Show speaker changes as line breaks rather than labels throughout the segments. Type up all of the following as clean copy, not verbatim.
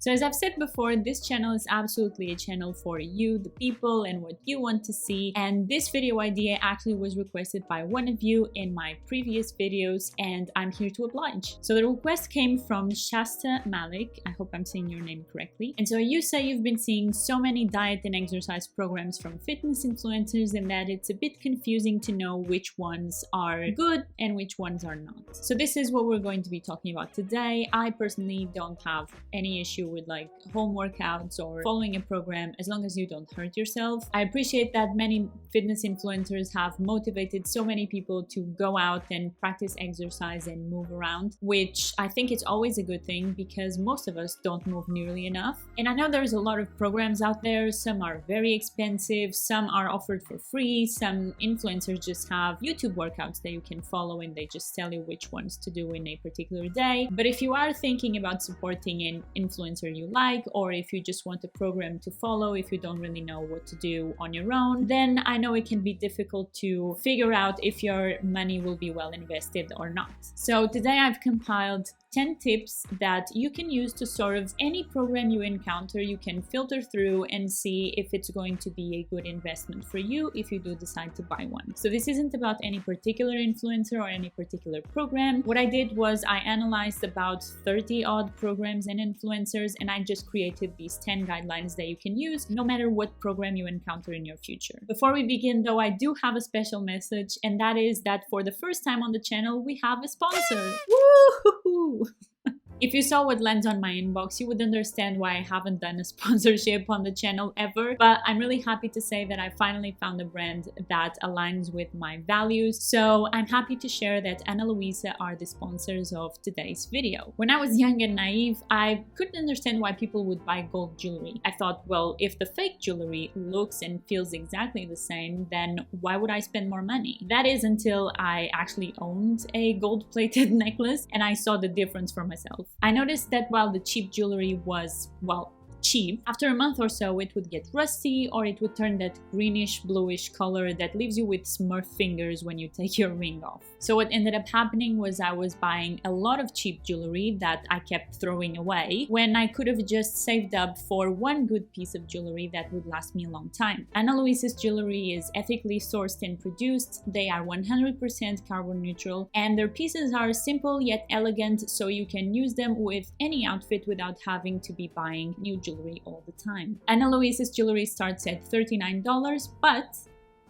So as I've said before, this channel is absolutely a channel for you, the people, and what you want to see. And this video idea actually was requested by one of you in my previous videos, and I'm here to oblige. So the request came from Shasta Malik. I hope I'm saying your name correctly. And so you say you've been seeing so many diet and exercise programs from fitness influencers and that it's a bit confusing to know which ones are good and which ones are not. So this is what we're going to be talking about today. I personally don't have any issue with like home workouts or following a program as long as you don't hurt yourself. I appreciate that many fitness influencers have motivated so many people to go out and practice exercise and move around, which I think it's always a good thing because most of us don't move nearly enough. And I know there's a lot of programs out there. Some are very expensive, some are offered for free, some influencers just have YouTube workouts that you can follow and they just tell you which ones to do in a particular day. But if you are thinking about supporting an influencer you like, or if you just want a program to follow, if you don't really know what to do on your own, then I know it can be difficult to figure out if your money will be well invested or not. So today I've compiled 10 tips that you can use to sort of any program you encounter, you can filter through and see if it's going to be a good investment for you if you do decide to buy one. So this isn't about any particular influencer or any particular program. What I did was I analyzed about 30 odd programs and influencers, and I just created these 10 guidelines that you can use no matter what program you encounter in your future. Before we begin though, I do have a special message, and that is that for the first time on the channel, we have a sponsor. Woo! If you saw what lands on my inbox, you would understand why I haven't done a sponsorship on the channel ever, but I'm really happy to say that I finally found a brand that aligns with my values. So I'm happy to share that Ana Luisa are the sponsors of today's video. When I was young and naive, I couldn't understand why people would buy gold jewelry. I thought, well, if the fake jewelry looks and feels exactly the same, then why would I spend more money? That is until I actually owned a gold-plated necklace and I saw the difference for myself. I noticed that while the cheap jewelry was, well, cheap, after a month or so it would get rusty or it would turn that greenish bluish color that leaves you with smurf fingers when you take your ring off. So what ended up happening was I was buying a lot of cheap jewelry that I kept throwing away when I could have just saved up for one good piece of jewelry that would last me a long time. Ana Luisa's jewelry is ethically sourced and produced, they are 100% carbon neutral, and their pieces are simple yet elegant, so you can use them with any outfit without having to be buying new jewelry all the time. Ana Luisa's jewelry starts at $39, but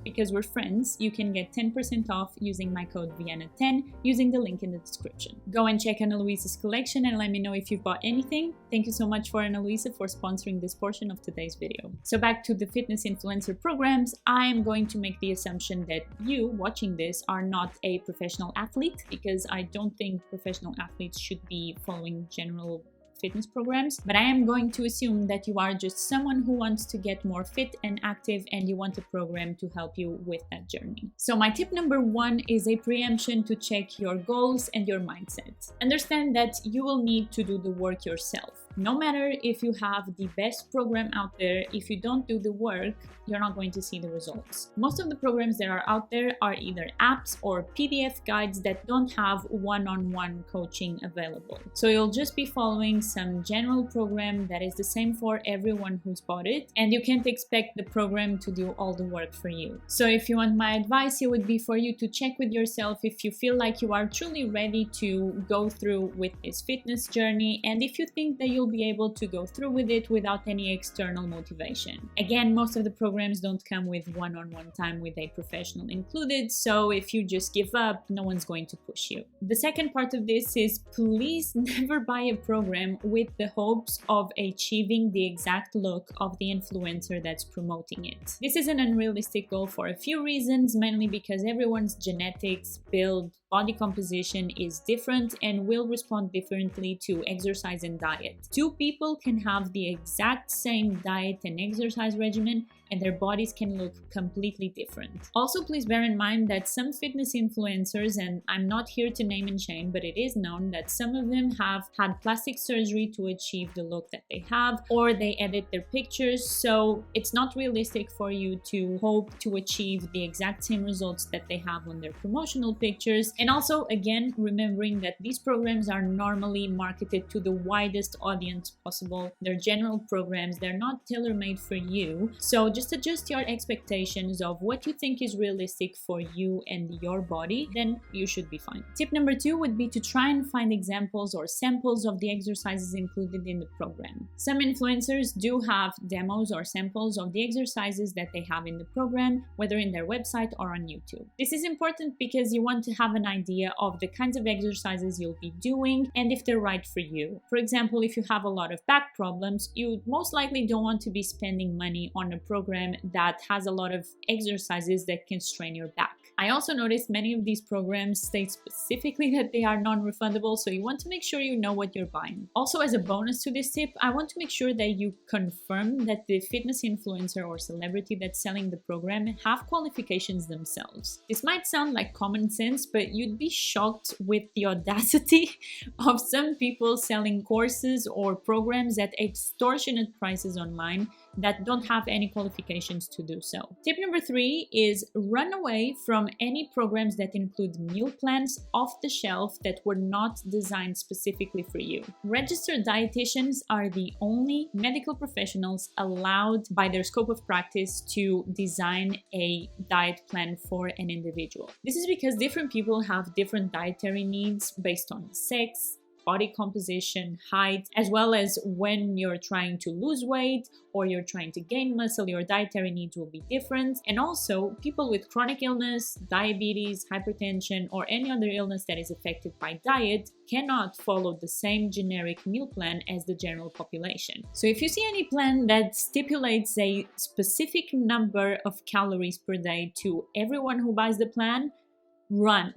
because we're friends, you can get 10% off using my code Viana10 using the link in the description. Go and check Ana Luisa's collection and let me know if you've bought anything. Thank you so much for Ana Luisa for sponsoring this portion of today's video. So back to the fitness influencer programs, I am going to make the assumption that you watching this are not a professional athlete, because I don't think professional athletes should be following general fitness programs, but I am going to assume that you are just someone who wants to get more fit and active and you want a program to help you with that journey. So my tip number one is a preemption to check your goals and your mindset. Understand that you will need to do the work yourself. No matter if you have the best program out there, if you don't do the work, you're not going to see the results. Most of the programs that are out there are either apps or PDF guides that don't have one-on-one coaching available. So you'll just be following some general program that is the same for everyone who's bought it, and you can't expect the program to do all the work for you. So if you want my advice, it would be for you to check with yourself if you feel like you are truly ready to go through with this fitness journey, and if you think that you'll be able to go through with it without any external motivation. Again, most of the programs don't come with one-on-one time with a professional included, so if you just give up, no one's going to push you. The second part of this is please never buy a program with the hopes of achieving the exact look of the influencer that's promoting it. This is an unrealistic goal for a few reasons, mainly because everyone's genetics, build, body composition is different and will respond differently to exercise and diet. Two people can have the exact same diet and exercise regimen and their bodies can look completely different. Also, please bear in mind that some fitness influencers, and I'm not here to name and shame, but it is known that some of them have had plastic surgery to achieve the look that they have, or they edit their pictures, so it's not realistic for you to hope to achieve the exact same results that they have on their promotional pictures. And also, again, remembering that these programs are normally marketed to the widest audience possible. They're general programs, they're not tailor-made for you. So just adjust your expectations of what you think is realistic for you and your body, then you should be fine. Tip number 2 would be to try and find examples or samples of the exercises included in the program. Some influencers do have demos or samples of the exercises that they have in the program, whether in their website or on YouTube. This is important because you want to have an idea of the kinds of exercises you'll be doing and if they're right for you. For example, if you have a lot of back problems, you most likely don't want to be spending money on a program that has a lot of exercises that can strain your back. I also noticed many of these programs state specifically that they are non-refundable, so you want to make sure you know what you're buying. Also, as a bonus to this tip, I want to make sure that you confirm that the fitness influencer or celebrity that's selling the program have qualifications themselves. This might sound like common sense, but you'd be shocked with the audacity of some people selling courses or programs at extortionate prices online that don't have any qualifications to do so. Tip number 3 is run away from any programs that include meal plans off the shelf that were not designed specifically for you. Registered dietitians are the only medical professionals allowed by their scope of practice to design a diet plan for an individual. This is because different people have different dietary needs based on sex, body composition, height, as well as when you're trying to lose weight or you're trying to gain muscle, your dietary needs will be different. And also, people with chronic illness, diabetes, hypertension, or any other illness that is affected by diet cannot follow the same generic meal plan as the general population. So if you see any plan that stipulates a specific number of calories per day to everyone who buys the plan, run.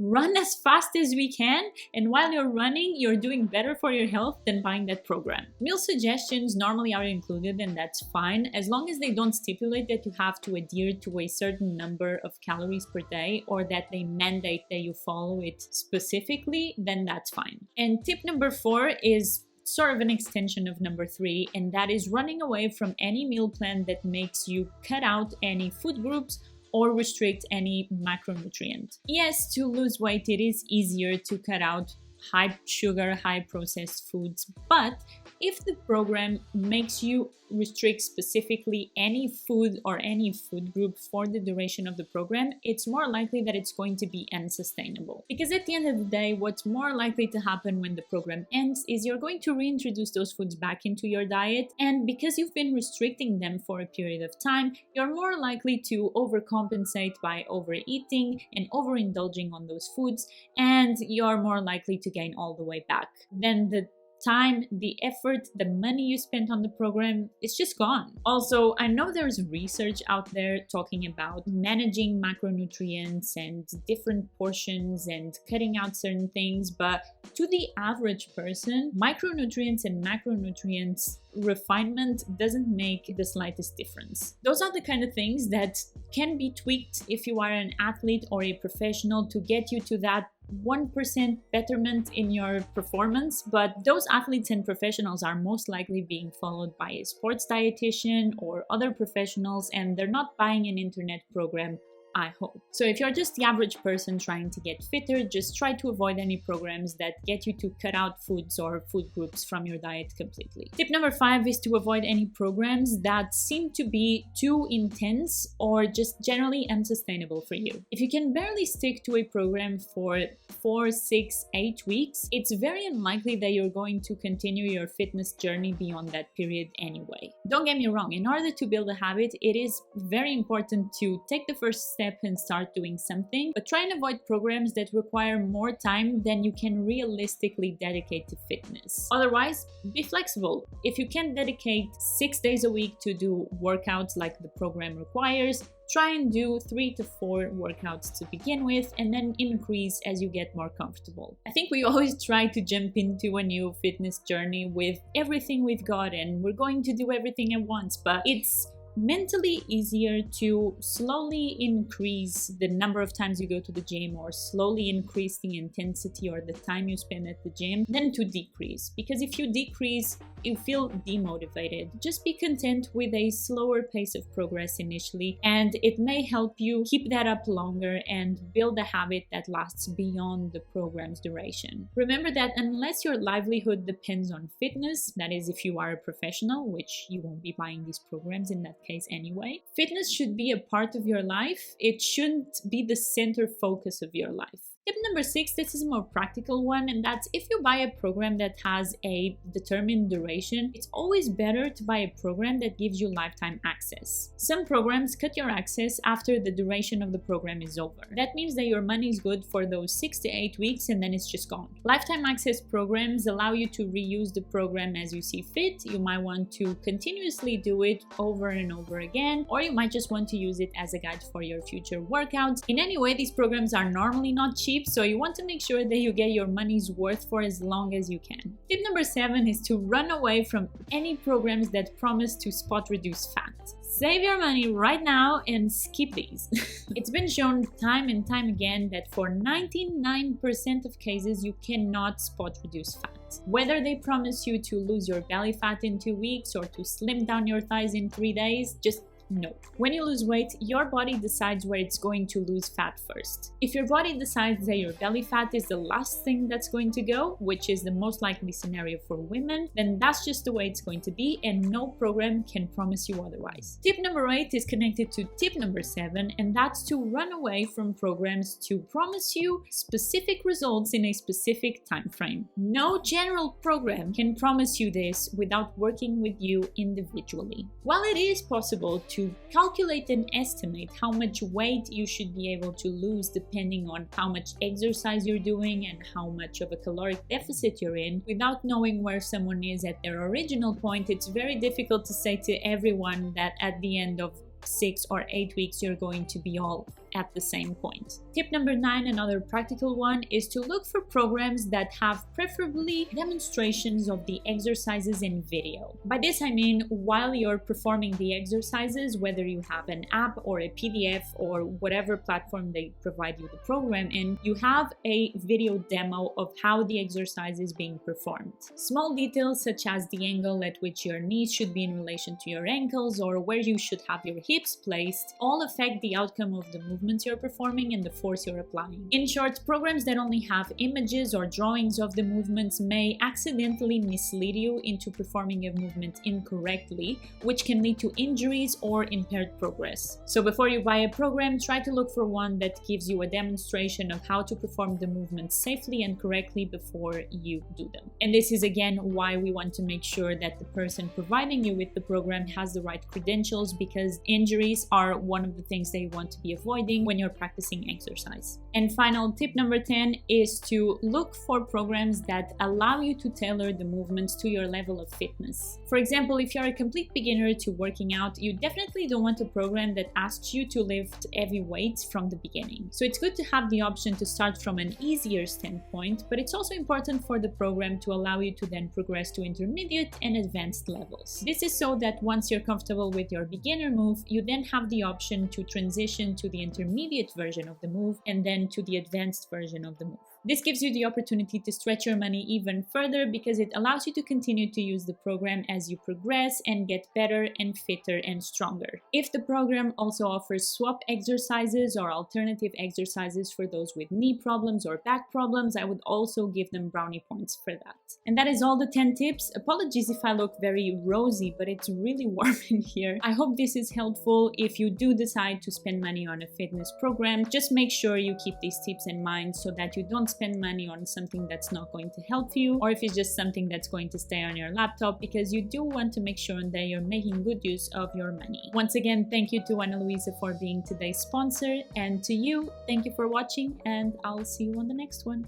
Run as fast as we can, and while you're running, you're doing better for your health than buying that program. Meal suggestions normally are included, and that's fine, as long as they don't stipulate that you have to adhere to a certain number of calories per day or that they mandate that you follow it specifically, then that's fine. And tip number 4 is sort of an extension of number 3, and that is running away from any meal plan that makes you cut out any food groups or restrict any macronutrient. Yes, to lose weight, it is easier to cut out high sugar, high processed foods, but if the program makes you restrict specifically any food or any food group for the duration of the program, it's more likely that it's going to be unsustainable. Because at the end of the day, what's more likely to happen when the program ends is you're going to reintroduce those foods back into your diet, and because you've been restricting them for a period of time, you're more likely to overcompensate by overeating and overindulging on those foods, and you're more likely to gain all the way back. Then the time, the effort, the money you spent on the program, it's just gone. Also, I know there's research out there talking about managing macronutrients and different portions and cutting out certain things, but to the average person, micronutrients and macronutrients refinement doesn't make the slightest difference. Those are the kind of things that can be tweaked if you are an athlete or a professional to get you to that 1% betterment in your performance, but those athletes and professionals are most likely being followed by a sports dietitian or other professionals, and they're not buying an internet program, I hope. So if you're just the average person trying to get fitter, just try to avoid any programs that get you to cut out foods or food groups from your diet completely. Tip number 5 is to avoid any programs that seem to be too intense or just generally unsustainable for you. If you can barely stick to a program for 4, 6, 8 weeks, it's very unlikely that you're going to continue your fitness journey beyond that period anyway. Don't get me wrong, in order to build a habit, it is very important to take the first step and start doing something, but try and avoid programs that require more time than you can realistically dedicate to fitness. Otherwise, be flexible. If you can't dedicate 6 days a week to do workouts like the program requires, try and do 3 to 4 workouts to begin with, and then increase as you get more comfortable. I think we always try to jump into a new fitness journey with everything we've got and we're going to do everything at once, but it's mentally easier to slowly increase the number of times you go to the gym or slowly increase the intensity or the time you spend at the gym than to decrease. Because if you decrease you feel demotivated. Just be content with a slower pace of progress initially, and it may help you keep that up longer and build a habit that lasts beyond the program's duration. Remember that unless your livelihood depends on fitness, that is if you are a professional, which you won't be buying these programs in that case anyway, fitness should be a part of your life. It shouldn't be the center focus of your life. Tip number 6, this is a more practical one, and that's if you buy a program that has a determined duration, it's always better to buy a program that gives you lifetime access. Some programs cut your access after the duration of the program is over. That means that your money is good for those 6 to 8 weeks and then it's just gone. Lifetime access programs allow you to reuse the program as you see fit. You might want to continuously do it over and over again, or you might just want to use it as a guide for your future workouts. In any way, these programs are normally not cheap, so you want to make sure that you get your money's worth for as long as you can. Tip number 7 is to run away from any programs that promise to spot reduce fat. Save your money right now and skip these. It's been shown time and time again that for 99% of cases you cannot spot reduce fat. Whether they promise you to lose your belly fat in 2 weeks or to slim down your thighs in 3 days, just no. When you lose weight, your body decides where it's going to lose fat first. If your body decides that your belly fat is the last thing that's going to go, which is the most likely scenario for women, then that's just the way it's going to be, and no program can promise you otherwise. Tip number 8 is connected to tip number 7, and that's to run away from programs to promise you specific results in a specific time frame. No general program can promise you this without working with you individually. While it is possible to calculate and estimate how much weight you should be able to lose depending on how much exercise you're doing and how much of a caloric deficit you're in, without knowing where someone is at their original point, it's very difficult to say to everyone that at the end of 6 or 8 weeks you're going to be all at the same point. Tip number 9, another practical one, is to look for programs that have preferably demonstrations of the exercises in video. By this I mean while you're performing the exercises, whether you have an app or a PDF or whatever platform they provide you the program in, you have a video demo of how the exercise is being performed. Small details such as the angle at which your knees should be in relation to your ankles or where you should have your hips placed all affect the outcome of the movements you're performing and the force you're applying. In short, programs that only have images or drawings of the movements may accidentally mislead you into performing a movement incorrectly, which can lead to injuries or impaired progress. So before you buy a program, try to look for one that gives you a demonstration of how to perform the movements safely and correctly before you do them. And this is again why we want to make sure that the person providing you with the program has the right credentials, because injuries are one of the things they want to be avoiding when you're practicing exercise. And final tip number 10 is to look for programs that allow you to tailor the movements to your level of fitness. For example, if you're a complete beginner to working out, you definitely don't want a program that asks you to lift heavy weights from the beginning. So it's good to have the option to start from an easier standpoint, but it's also important for the program to allow you to then progress to intermediate and advanced levels. This is so that once you're comfortable with your beginner move, you then have the option to transition to the intermediate version of the move and then to the advanced version of the move. This gives you the opportunity to stretch your money even further because it allows you to continue to use the program as you progress and get better and fitter and stronger. If the program also offers swap exercises or alternative exercises for those with knee problems or back problems, I would also give them brownie points for that. And that is all the 10 tips. Apologies if I look very rosy, but it's really warm in here. I hope this is helpful. If you do decide to spend money on a fitness program, just make sure you keep these tips in mind so that you don't spend money on something that's not going to help you, or if it's just something that's going to stay on your laptop, because you do want to make sure that you're making good use of your money. Once again, thank you to Ana Luisa for being today's sponsor, and to you, thank you for watching, and I'll see you on the next one.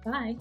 Bye!